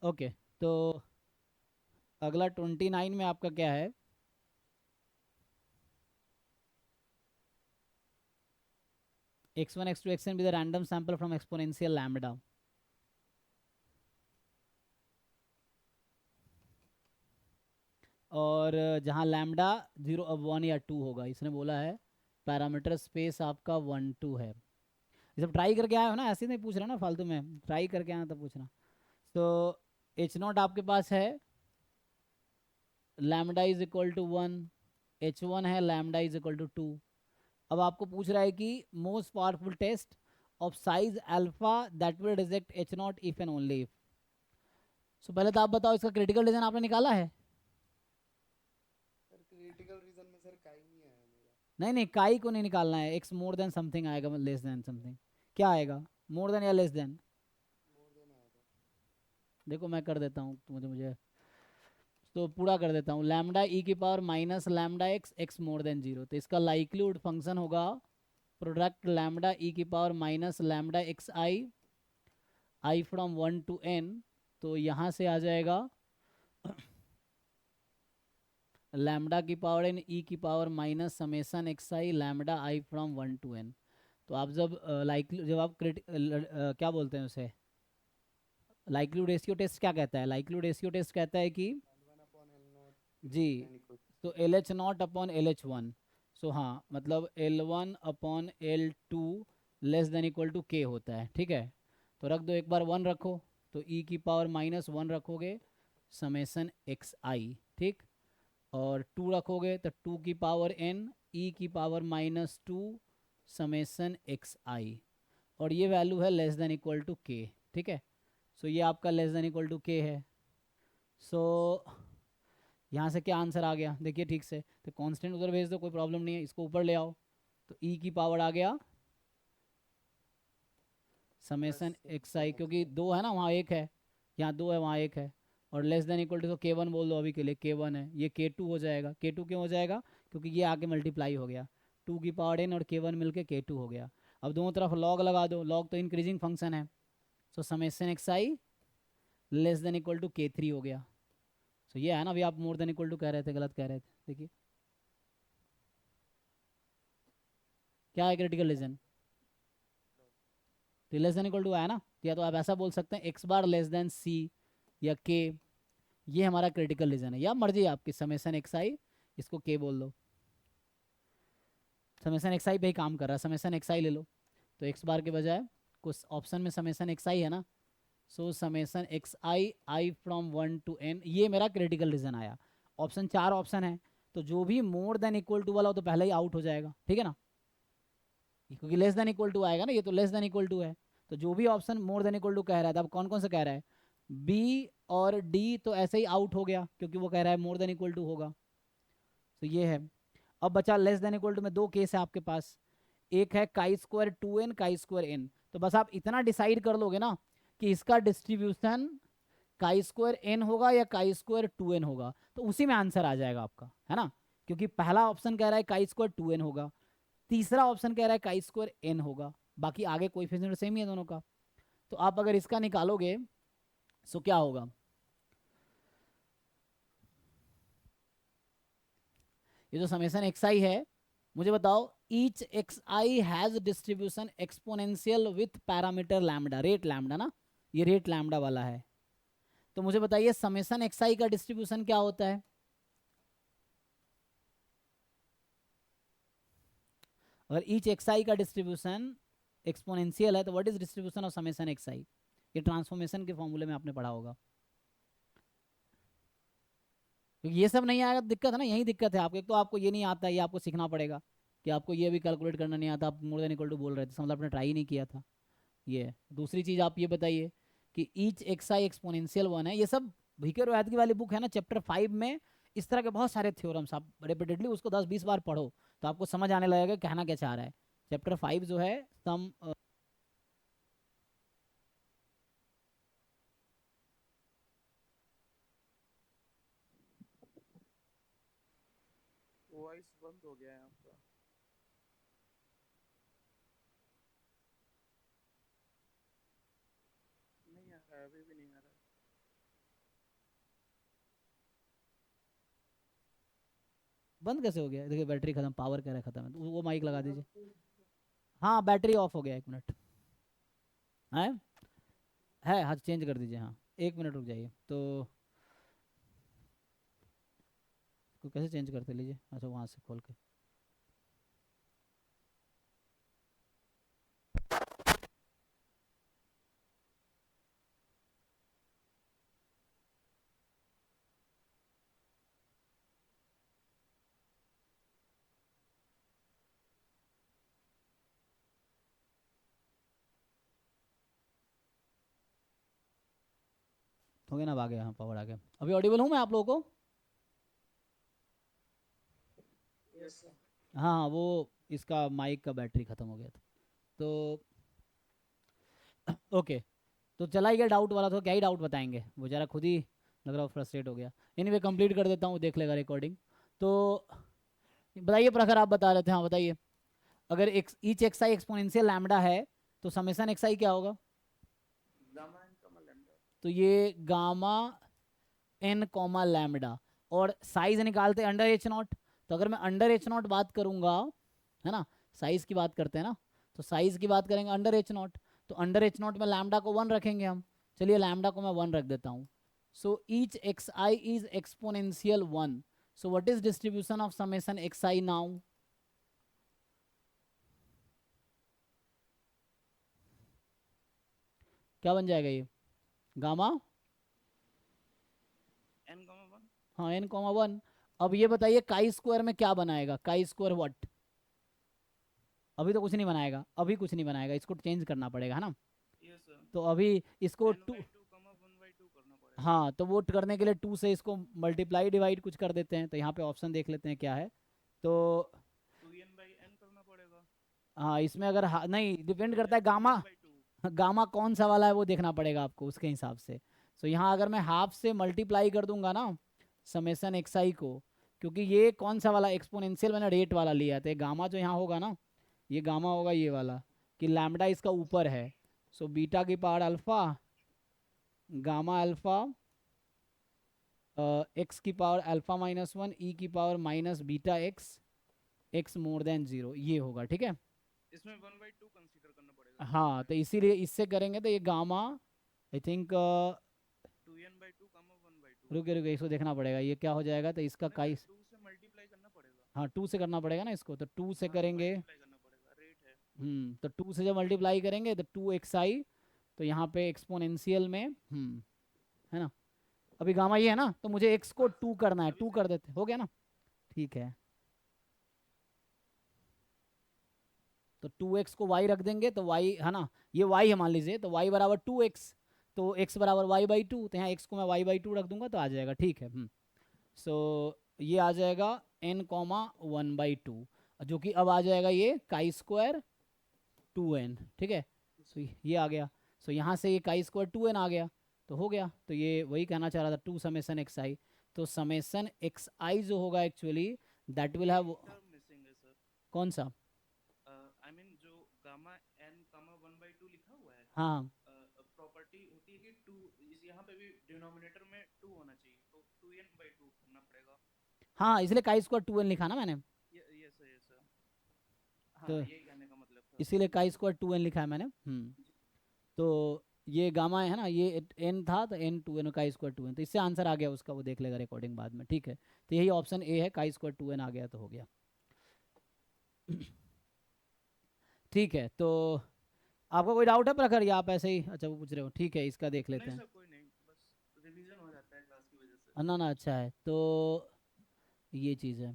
Okay, तो अगला 29 में आपका क्या है? x1 x2 xn with a random sample from exponential lambda। और जहाँ लैम्डा 0 अब 1 या 2 होगा, इसने बोला है पैरामीटर स्पेस आपका 1 2 है। ये सब ट्राई करके आए हो ना, ऐसे नहीं पूछ रहा ना फालतू में, ट्राई करके आना तब पूछना। तो एच नॉट आपके पास है lambda is equal to 1, h1 है लैम्डा इज इक्वल टू 2। अब आपको पूछ रहा है कि most powerful test of size alpha that will reject H not if and only if. So पहले तो आप बताओ इसका क्रिटिकल रीजन आपने निकाला है? सर क्रिटिकल रीजन में सर का ही नहीं आया मेरा। नहीं नहीं, काई को नहीं निकालना है, एक्स मोर देन समथिंग आएगा, लेस देन समथिंग। क्या आएगा, मोर देन या लेस देन? मोर देन आएगा। देखो मैं कर देता हूँ, तो मुझे मुझे तो पूरा कर देता हूँ। लैम्डा ई की power minus lambda x x more than zero, तो इसका लाइक्लीहुड फंक्शन होगा प्रोडक्ट लैम्डा ई की power minus lambda x I, I from 1 to n। तो यहाँ से आ जाएगा लैम्डा की पावर एन ई की power minus summation X I lambda I from 1 to n। तो आप जब जब आप क्या बोलते हैं उसे, लाइक्लीहुड रेशियो टेस्ट क्या कहता है? लाइक्लीहुड रेशियो टेस्ट कहता है कि L1/L0 जी, ग्रेटर देन इक्वल। तो L H not upon L H one. So हाँ, मतलब L1/L2 less than equal to के होता है, ठीक है। तो रख दो, एक बार 1 रखो, तो ई की पावर माइनस 1 रखोगे समेसन एक्स आई, ठीक। और 2 रखोगे तो 2 की पावर एन ई की पावर माइनस 2 समेसन एक्स आई। और ये वैल्यू है लेस देन इक्वल टू के, ठीक है। सो ये आपका लेस देन इक्वल टू के है। So yes. यहाँ से क्या आंसर आ गया देखिए ठीक से, तो कांस्टेंट उधर भेज दो, कोई प्रॉब्लम नहीं है, इसको ऊपर ले आओ। तो ई की पावर आ गया plus summation x summation i, x क्योंकि आई। दो है ना, वहाँ एक है, यहाँ दो है वहाँ एक है। और लेस देन इक्वल टू तो के वन बोल दो अभी के लिए, के वन है, ये के टू हो जाएगा। के टू क्यों हो जाएगा? क्योंकि ये आगे मल्टीप्लाई हो गया, 2 की पावर एन और के वन मिलके के टू हो गया। अब दोनों तरफ लॉग लगा दो, लॉग तो इंक्रीजिंग फंक्शन है। So summation X I less than equal to K three हो गया। सो ये है ना, अभी आप मोर देन इक्वल टू कह रहे थे, गलत कह रहे थे, देखिए क्या है क्रिटिकल रीजन। तो लेस देन इक्वल टू आया ना, या तो आप ऐसा बोल सकते हैं एक्स बार लेस देन सी या के, ये हमारा क्रिटिकल रीजन है, या मर्जी है आपकी, समेसन एक्स आई, इसको के बोल दो। समेसन एक्स आई पे ही काम कर रहा है, समेसन एक्स आई ले लो। तो एक्स बार के बजाय कुछ ऑप्शन में समेसन एक्स आई है ना, so summation X I I from 1 to n, ये मेरा क्रिटिकल रीजन आया। ऑप्शन चार ऑप्शन है, तो जो भी मोर देन इक्वल टू वाला हो तो पहले ही आउट हो जाएगा, ठीक है ना, क्योंकि लेस देन इक्वल टू आएगा ना, ये तो लेस देन इक्वल टू है। तो जो भी option more than equal to कह रहा है, तो अब कौन कौन सा कह रहा है? बी और डी तो ऐसे ही आउट हो गया, क्योंकि वो कह रहा है मोर देन इक्वल टू होगा। तो ये है। अब बचा लेस देन इक्वल टू में दो केस है आपके पास, एक है chi square 2n, chi square n। तो बस आप इतना डिसाइड कर लोगे ना कि इसका डिस्ट्रीब्यूशन काई स्क्वायर n होगा या काई स्क्वायर 2n होगा, तो उसी में आंसर आ जाएगा आपका, है ना। क्योंकि पहला ऑप्शन कह रहा है काई स्क्वायर 2n होगा, तीसरा ऑप्शन कह रहा है काई स्क्वायर n होगा, बाकी आगे कोएफिशिएंट सेम ही है दोनों का। तो आप अगर इसका निकालोगे सो क्या होगा, ये जो समेसन एक्स आई है, मुझे बताओ, each X I has distribution exponential with parameter lambda, rate lambda ना, ये रेट लैम्डा वाला है। तो मुझे बताइए समेसन एक्स आई का डिस्ट्रीब्यूशन क्या होता है? अगर ईच एक्स आई का डिस्ट्रीब्यूशन एक्सपोनेंशियल है, तो what is distribution of summation X I? ये ट्रांसफॉर्मेशन के फॉर्मूले में आपने पढ़ा होगा। क्योंकि ये सब नहीं आएगा तो दिक्कत है ना, यही दिक्कत है आपको, एक तो आपको ये नहीं आता, ये आपको सीखना पड़ेगा कि आपको ये भी कैलकुलेट करना नहीं आता, आप मोर देन इक्वल टू बोल रहे थे, इसका मतलब आपने ट्राई ही नहीं किया था। ये है। दूसरी चीज़ आप ये बताइए कि each X I exponential one है, ये सब भीखे रोहैत की वाली बुक है ना, चैप्टर 5 में इस तरह के बहुत सारे थ्योरम्स, आप रिपीटेडली उसको 10 20 बार पढ़ो, तो आपको समझ आने लगेगा कहना क्या चाह रहा है। चैप्टर 5 जो है सम, वॉइस बंद हो गया है आपका। नहीं आ रहा है, अभी भी नहीं आ रहा है। बंद कैसे हो गया? देखिए बैटरी खत्म, पावर कह रहा है खत्म है, तो वो माइक लगा दीजिए। हाँ बैटरी ऑफ हो गया, 1 मिनट है हाँ चेंज कर दीजिए, हाँ 1 मिनट रुक जाइए। तो इसको कैसे चेंज करते, लीजिए अच्छा वहाँ से खोल के। हो गया ना, अब आ गया, हाँ पावर आ गया। अभी ऑडिबल हूँ मैं आप लोगों को? Yes sir. हाँ हाँ, वो इसका माइक का बैटरी ख़त्म हो गया था तो ओके। तो चला ही गया डाउट वाला, तो क्या ही डाउट बताएंगे, वो जरा खुद ही लग रहा है फ्रस्ट्रेट हो गया। एनीवे कंप्लीट कर देता हूँ, देख लेगा रिकॉर्डिंग। तो बताइए प्रखर, आप बता रहे थे, हाँ बताइए। अगर X each X I exponential lambda है तो समेसन एक्स आई क्या होगा? Gamma N comma lambda. तो ये गामा एन कॉमा लैम्डा, और साइज निकालते अंडर एच नॉट। तो अगर मैं अंडर एच नॉट बात करूंगा, है ना, साइज की बात करते हैं ना, तो साइज की बात करेंगे अंडर एच नॉट। तो अंडर एच नॉट में लैम्डा को 1 रखेंगे हम। चलिए लैम्डा को मैं 1 रख देता हूँ। So each X I is exponential 1। So what is distribution of summation X I now? क्या बन जाएगा ये? Gamma N comma one. हाँ एन कॉमा 1। अब ये बताइए काई स्क्वायर में क्या बनाएगा, काई स्क्वायर व्हाट? अभी तो कुछ नहीं बनाएगा, अभी कुछ नहीं बनाएगा, इसको चेंज करना पड़ेगा, है ना। Yes sir. तो अभी इसको N two, by two comma one by two करना पड़ेगा। हाँ तो वो करने के लिए 2 से इसको मल्टीप्लाई डिवाइड कुछ कर देते हैं। तो यहाँ पे ऑप्शन देख लेते हैं क्या है। तो टू एन बाई एन करना पड़ेगा। हाँ इसमें अगर नहीं, डिपेंड या करता है to gamma. N by two. Gamma कौन सा वाला है वो देखना पड़ेगा आपको उसके हिसाब से। तो यहाँ अगर मैं हाफ से मल्टीप्लाई कर दूंगा ना समेसन एक्स आई को, क्योंकि ये कौन सा वाला एक्सपोनेंशियल मैंने रेट वाला लिया है, तो गामा जो यहाँ होगा ना, ये गामा होगा ये वाला, कि लैम्डा इसका ऊपर है। सो बीटा की power alpha gamma alpha x की पावर अल्फा -1 ई की power minus beta x, x more than 0, ये होगा ठीक है। इसमें वन बाई टू कंसीडर करना पड़ेगा क्या हाँ लगता तो है? इसीलिए इससे करेंगे तो ये gamma I think, two N by two comma one by two. रुके रुके इसको देखना पड़ेगा ये क्या हो जाएगा, तो इसका नहीं सर, काई, टू से मल्टीप्लाई करना पड़ेगा। हाँ 2 से करना पड़ेगा ना इसको, तो 2 से हाँ करेंगे। मल्टीप्लाई करना पड़ेगा, रेट है। तो 2 से जब मल्टीप्लाई करेंगे तो 2 एक्स आई, तो यहाँ पे एक्सपोनेंशियल में है ना। अभी गामा ये है ना, तो मुझे एक्स को हाँ 2 करना है, अभी 2 सही कर है। देते, हो गया ना। ठीक है, तो 2x को y रख देंगे, तो y है ना, ये y है मान लीजिए, तो y बराबर 2x, तो x बराबर y/2, तो यहाँ x को मैं y/2 रख दूंगा तो आ जाएगा, ठीक है। सो ये आ जाएगा n कॉमा 1/2, जो कि अब आ जाएगा ये काई स्क्वायर 2n, ठीक है। सो ये आ गया। सो यहाँ से ये काई स्क्वायर 2n आ गया, तो हो गया। तो ये वही कहना चाह रहा था, 2 समेसन एक्स आई। तो समेसन एक्स आई जो होगा एक्चुअली, दैट विल हैव, एक टर्म मिसिंग है सर। कौन सा? आई मीन जो gamma N comma one by two लिखा हुआ है, हाँ प्रॉपर्टी होती है कि टू, इस यहाँ पे भी डिनोमिनेटर में टू होना चाहिए, तो टू एन बाई टू करना पड़ेगा। हाँ, इसलिए काई स्क्वायर 2n लिखा ना मैंने, ये सर, ये सर। हाँ तो यही कहने का मतलब था। इसीलिए काई स्क्वायर 2n लिखा है मैंने। तो ये गामा है ना, ये n था तो n 2n, chi square 2n, तो इससे आंसर आ गया उसका, वो देख लेगा रिकॉर्डिंग बाद में, ठीक है। तो यही ऑप्शन ए है, काई स्क्वायर 2n आ गया तो हो गया। ठीक है, तो आपका कोई डाउट है प्रखर, या आप ऐसे ही अच्छा वो पूछ रहे हो? ठीक है, इसका देख लेते नहीं हैं। सर कोई नहीं, बस रिवीजन हो जाता है क्लास की वजह से। ना ना अच्छा है, तो ये चीज़ है।